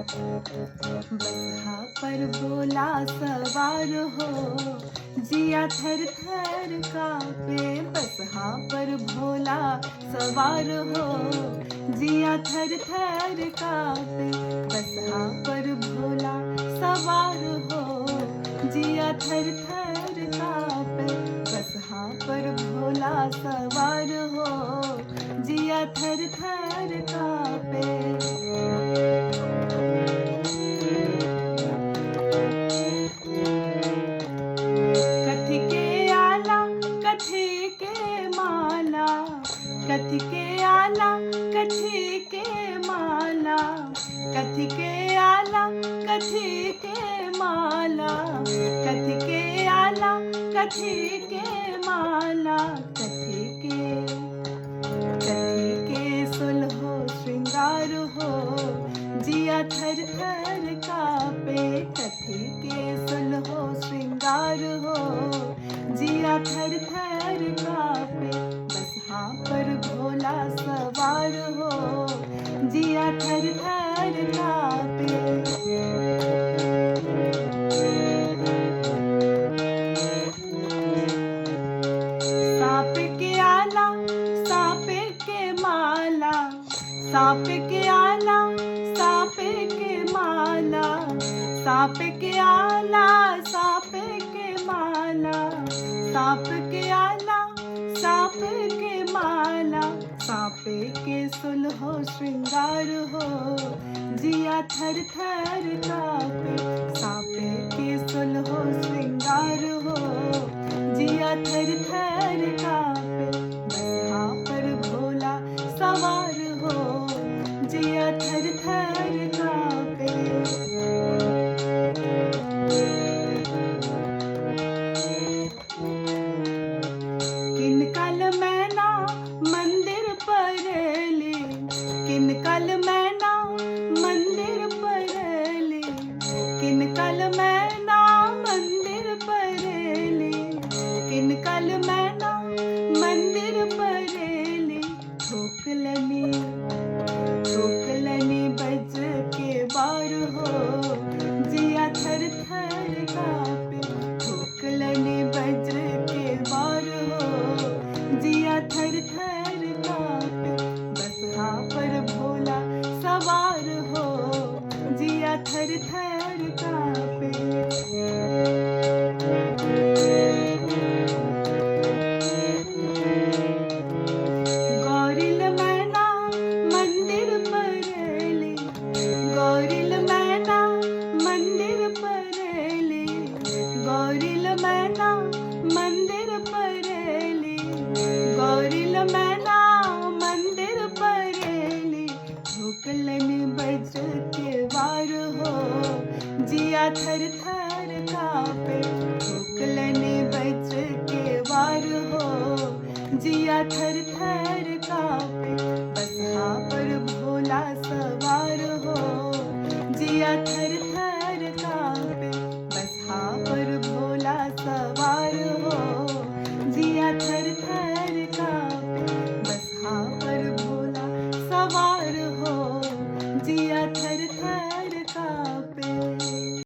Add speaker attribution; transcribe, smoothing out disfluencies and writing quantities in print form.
Speaker 1: बसहा पर भोला सवार हो, जिया थर थर कांपे। बसहा पर भोला सवार हो, जिया थर थर कांपे। बसहा पर भोला सवार हो, जिया थर थर कांपे। बसहा पर भोला सवार हो, जिया थर थर कांपे। कथी के आला कथी के माला, कथी के आला कथी के माला। कथी के आला कथी के माला, कथी के आला कथी के माला। कथी के सुलहो श्रृंगार हो, जिया थर थर कांपे। कथी के सुलहो श्रृंगार हो, जिया थर थर कांपे। बसहा पर भोला सवार हो, जिया थर थर कांपे। सांप के आला सांप के माला, सांप के आला सांप के माला। सांप के आला सांप के माला, सांप के आला सांप के माला। सांप के सुलहो श्रृंगार हो, जिया थर थर कांपे। सांप के सुलहो श्रृंगार हो, जिया थर थर कांपे। बसहा पर भोला सवार हो, जिया थर थर कांपे। किन कल मैना मंदिर परेली, किन कल मैना मंदिर परेली। किन कल मैना मंदिर परेली, किन कल मैना मंदिर परेली। ठोकलनी ठोकलनी बज के बार हो, जिया थर थर कांपे। ठोकलनी बज के बार हो, जिया थर थर कांपे। बसहा पर भोला सवार हो, जिया थर थर कांपे। गौरिल मैना मंदिर परेली, गौरिल मैना मंदिर परेली। गौरिल मैना मंदिर परेली, गौरिल मैना मंदिर परेली। ठोकलनी बज के वार हो, जिया थर थर कांपे। ठोकलनी बज के वार हो, जिया थर थर कांपे। बसहा पर भोला सवार हो, जिया थर थर कांपे। बसहा पर भोला सवार